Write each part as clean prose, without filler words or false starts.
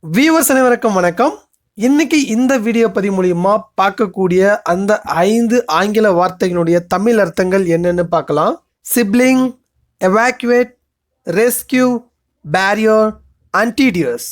Viewers அனைவருக்கும் வணக்கம். இன்னைக்கு இந்த வீடியோ பதிவு மூலியமா பார்க்கக்கூடிய அந்த 5 ஆங்கில வார்த்தைகளுடைய தமிழ் அர்த்தங்கள் என்னன்னு பார்க்கலாம். Sibling, evacuate, rescue, barrier and tedious.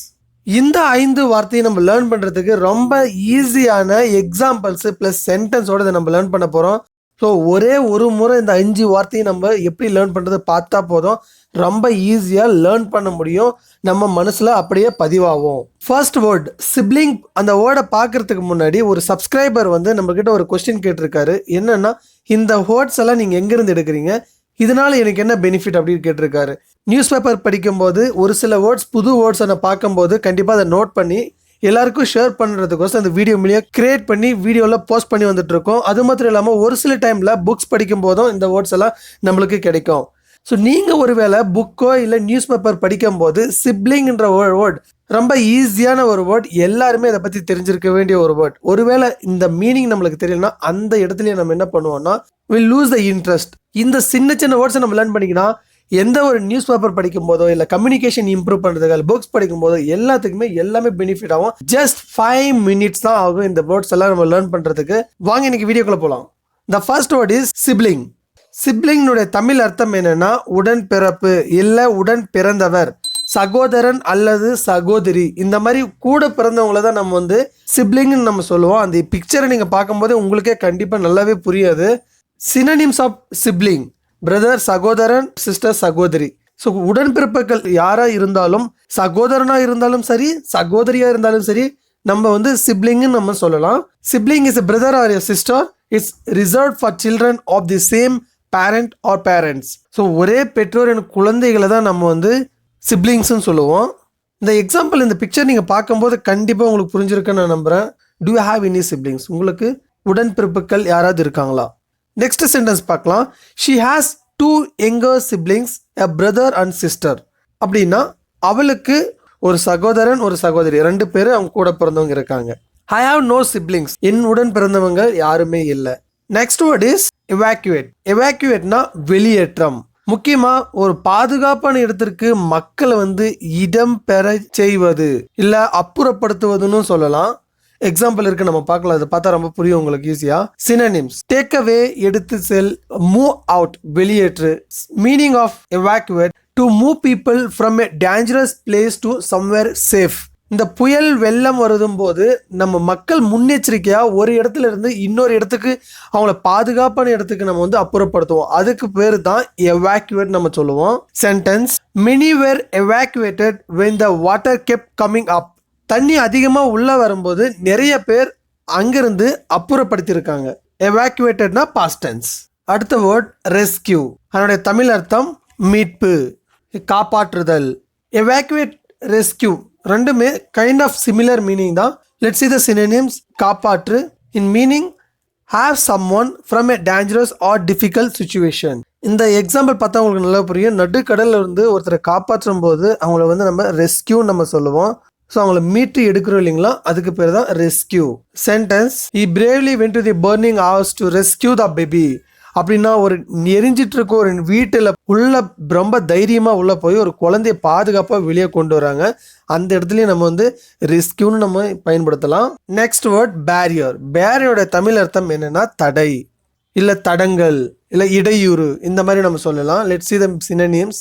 இந்த 5 வார்த்தையை நம்ம லேர்ன் பண்ணுறதுக்கு ரொம்ப ஈஸியான எக்ஸாம்பிள்ஸு ப்ளஸ் சென்டென்ஸோடு இதை நம்ம லேர்ன் பண்ண போகிறோம். ஸோ ஒரே ஒரு முறை இந்த 5 வார்த்தையை நம்ம எப்படி லேர்ன் பண்ணுறது பார்த்தா போதும், ரொம்ப ஈஸியாக லேர்ன் பண்ண முடியும், நம்ம மனசில் அப்படியே பதிவாகும். First word sibling. அந்த வேர்டை பார்க்கறதுக்கு முன்னாடி ஒரு சப்ஸ்கிரைபர் நம்மக்கிட்ட ஒரு கொஸ்டின் கேட்டிருக்காரு. என்னென்னா, இந்த வேர்ட்ஸ் எல்லாம் நீங்கள் எங்கேருந்து எடுக்கிறீங்க, இதனால் எனக்கு என்ன பெனிஃபிட் அப்படின்னு கேட்டிருக்காரு. நியூஸ் பேப்பர் படிக்கும்போது ஒரு சில வேர்ட்ஸ், புது வேர்ட்ஸை நான் பார்க்கும்போது கண்டிப்பாக அதை நோட் பண்ணி எல்லாருக்கும் ஷேர் பண்ணுறதுக்கோசம் அந்த வீடியோ மூலியம் கிரியேட் பண்ணி வீடியோவில் போஸ்ட் பண்ணி வந்துட்டுருக்கோம். அது மாத்திரம் இல்லாமல் ஒரு சில டைமில் புக்ஸ் படிக்கும் போதும் இந்த வேர்ட்ஸ் எல்லாம் நம்மளுக்கு கிடைக்கும். ஸோ நீங்கள் ஒருவேளை புக்கோ இல்லை நியூஸ் பேப்பர் படிக்கும்போது சிப்ளிங்ன்ற வேர்ட் ரொம்ப ஈஸியான ஒரு வேர்ட், எல்லாருமே இதை பற்றி தெரிஞ்சிருக்க வேண்டிய ஒரு வேர்ட். ஒருவேளை இந்த மீனிங் நம்மளுக்கு தெரியலனா அந்த இடத்துலயே நம்ம என்ன பண்ணுவோம்னா வில் லூஸ் த இன்ட்ரெஸ்ட். இந்த சின்ன சின்ன வேர்ட்ஸை நம்ம லேர்ன் பண்ணிக்கினா எந்த ஒரு நியூஸ் பேப்பர் படிக்கும் போதோ இல்லை கம்யூனிகேஷன் இம்ப்ரூவ் பண்ணுறதுக்கு புக்ஸ் படிக்கும் போதோ எல்லாத்துக்குமே எல்லாமே பெனிஃபிட் ஆகும். ஜஸ்ட் 5 minutes தான் ஆகும் இந்த வேர்ட்ஸ் எல்லாம் நம்ம லேர்ன் பண்ணுறதுக்கு. வாங்க இன்னைக்கு வீடியோக்குள்ள போகலாம். The first word is sibling. சிப்ளிங்னுடைய தமிழ் அர்த்தம் என்னன்னா உடன் பிறப்பு இல்லை உடன் பிறந்தவர், சகோதரன் அல்லது சகோதரி. இந்த மாதிரி கூட பிறந்தவங்கள தான் நம்ம சிப்ளிங்னு நம்ம சொல்லுவோம். அந்த பிக்சரை நீங்கள் பார்க்கும்போது உங்களுக்கே கண்டிப்பாக நல்லாவே புரியாது. சினோனிம்ஸ் ஆஃப் சிப்ளிங்: பிரதர் சகோதரன், சிஸ்டர் சகோதரி. ஸோ உடன்பிறப்புகள் யாராக இருந்தாலும், சகோதரனாக இருந்தாலும் சரி, சகோதரியாக இருந்தாலும் சரி, நம்ம சிப்ளிங்னு நம்ம சொல்லலாம். Sibling is a brother or a sister. It's reserve for children of the same parent or parents. So ஒரே பெற்றோரின் குழந்தைகளை தான் நம்ம சிப்ளிங்ஸ்ன்னு சொல்லுவோம். இந்த எக்ஸாம்பிள், இந்த பிக்சர் நீங்கள் பார்க்கும்போது கண்டிப்பாக உங்களுக்கு புரிஞ்சிருக்குன்னு நான் நம்புகிறேன். Do you have any siblings? உங்களுக்கு உடன்பிறப்புகள் யாராவது இருக்காங்களா? நெக்ஸ்ட் சென்டென்ஸ் பார்க்கலாம். She has 2 younger siblings, a brother and sister. அப்படின்னா அவளுக்கு ஒரு சகோதரன் ஒரு சகோதரி, 2 பேர் அவங்க கூட பிறந்தவங்க இருக்காங்க. I have no siblings. என் உடன் பிறந்தவங்க யாருமே இல்லை. Next word is evacuate. எவாக்குவேட்னா வெளியேற்றம். முக்கியமாக ஒரு பாதுகாப்பான இடத்திற்கு மக்களை இடம் பெற செய்வது இல்லை அப்புறப்படுத்துவதுன்னு சொல்லலாம். எக்ஸாம்பிள் இருக்கு, நம்ம பார்க்கலாம். அதை பார்த்தா ரொம்ப புரியும் உங்களுக்கு ஈஸியா. சினோனிம்ஸ்: டேக் அவே, எடுத்து செல், மூவ் அவுட், வெளியேற்று. Meaning of evacuate: to move people from a dangerous place to somewhere safe. இந்த புயல் வெள்ளம் வருதும் போது நம்ம மக்கள் முன்னெச்சரிக்கையா ஒரு இடத்துல இருந்து இன்னொரு இடத்துக்கு, அவங்கள பாதுகாப்பான இடத்துக்கு நம்ம அப்புறப்படுத்துவோம். அதுக்கு பேர் தான் எவாக்குவேட் நம்ம சொல்லுவோம். Sentence: many were evacuated when the water kept coming up. தண்ணி அதிகமாக உள்ளே வரும்போது நிறைய பேர் அங்கிருந்து அப்புறப்படுத்தியிருக்காங்க. எவாக்குவேட்டட்னா பாஸ்ட் டென்ஸ். அடுத்த வேர்ட் ரெஸ்கியூ. அதனுடைய தமிழ் அர்த்தம் மீட்பு, காப்பாற்றுதல். எவாக்குவேட், ரெஸ்கியூ ரெண்டுமே கைண்ட் ஆஃப் சிமிலர் மீனிங் தான். Let's see the synonyms. காப்பாற்று இன் meaning have someone from a dangerous or difficult situation. இந்த எக்ஸாம்பிள் பார்த்தா உங்களுக்கு நல்லா புரியும். நடுக்கடலில் இருந்து ஒருத்தரை காப்பாற்றும் போது அவங்கள நம்ம ரெஸ்கியூ நம்ம சொல்லுவோம். ஸோ அவங்கள மீட்டு எடுக்கிறோம் இல்லைங்களா, அதுக்கு பேர் தான் rescue. Sentence: he bravely went to the burning house to rescue the baby. அப்படின்னா ஒரு எரிஞ்சிட்டு இருக்க ஒரு வீட்டில் உள்ள ரொம்ப தைரியமாக உள்ள போய் ஒரு குழந்தைய பாதுகாப்பாக வெளியே கொண்டு வராங்க. அந்த இடத்துலையும் நம்ம ரெஸ்கியூன்னு நம்ம பயன்படுத்தலாம். Next word barrier. பேரியரோட தமிழ் அர்த்தம் என்னன்னா தடை இல்லை தடங்கள் இல்லை இடையூறு, இந்த மாதிரி நம்ம சொல்லலாம். Let's see the synonyms.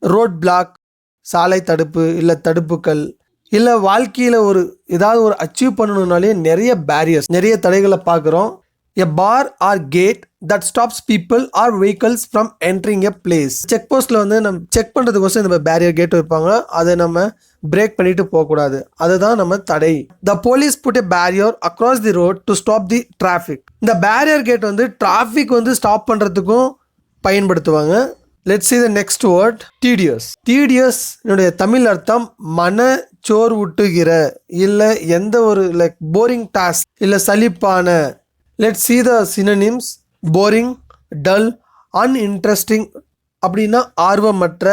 Road black, சாலை தடுப்பு இல்லை தடுப்புகள். இல்லை வாழ்க்கையில் ஏதாவது ஒரு அச்சீவ் பண்ணணும்னாலே நிறைய பேரியர்ஸ், நிறைய தடைகளை பார்க்குறோம். A bar or gate that stops people or vehicles from entering a place. Check போஸ்ட்டில் நம்ம செக் பண்ணுறதுக்கோசம் இந்த பேரியர் கேட் வைப்பாங்க. அதை நம்ம பிரேக் பண்ணிட்டு போகக்கூடாது, அதுதான் நம்ம தடை. The police put a barrier across the road to stop the traffic. இந்த பேரியர் கேட் டிராஃபிக் ஸ்டாப் பண்ணுறதுக்கும் பயன்படுத்துவாங்க. Let's see the next word. Tedious. Tedious என்னுடைய தமிழ் அர்த்தம் மன சோர்வூட்டுகிற இல்லை எந்த ஒரு லைக் போரிங் டாஸ்க் இல்லை சலிப்பான. Let's see the synonyms. Boring, dull, uninteresting. அப்படின்னா ஆர்வமற்ற.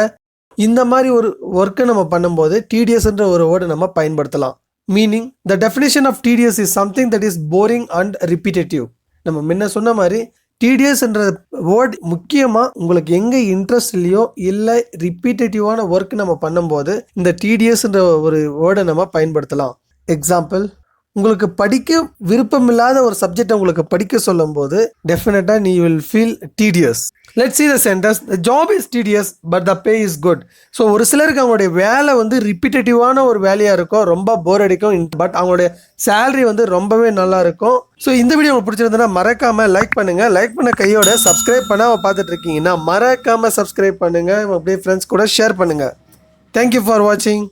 இந்த மாதிரி ஒரு ஒர்க்கை நம்ம பண்ணும்போது tediousன்ற ஒரு வேர்டு நம்ம பயன்படுத்தலாம். Meaning: the definition of tedious is something that is boring and repetitive. நம்ம முன்ன சொன்ன மாதிரி டிடிஎஸ்ன்ற வேர்ட் முக்கியமாக உங்களுக்கு எங்கே இன்ட்ரெஸ்ட் இல்லையோ இல்லை ரிப்பீட்டேட்டிவான ஒர்க் நம்ம பண்ணும்போது இந்த டிடிஎஸ்ன்ற ஒரு வேர்டை நம்ம பயன்படுத்தலாம். எக்ஸாம்பிள், உங்களுக்கு படிக்க விருப்பமில்லாத ஒரு சப்ஜெக்டை உங்களுக்கு படிக்க சொல்லும்போது டெஃபினட்டாக நீ will feel DTS. Let's see the sentence. The job is tedious but the pay is good. So ஒரு சிலருக்கு அவங்களுடைய வேலை வந்து ரிப்பீட்டேட்டிவான ஒரு வேலையாக இருக்கும், ரொம்ப போர் அடிக்கும், பட் அவங்களுடைய சேலரி வந்து ரொம்பவே நல்லா இருக்கும். ஸோ இந்த வீடியோ உங்களுக்கு பிடிச்சிருந்ததுன்னா மறக்காமல் லைக் பண்ணுங்கள். லைக் பண்ண கையோட சப்ஸ்கிரைப் பண்ணாமல் பார்த்துட்டு இருக்கீங்கன்னா மறக்காமல் சப்ஸ்கிரைப் பண்ணுங்கள். அப்படியே ஃப்ரெண்ட்ஸ் கூட ஷேர் பண்ணுங்கள். தேங்க்யூ ஃபார் வாட்சிங்.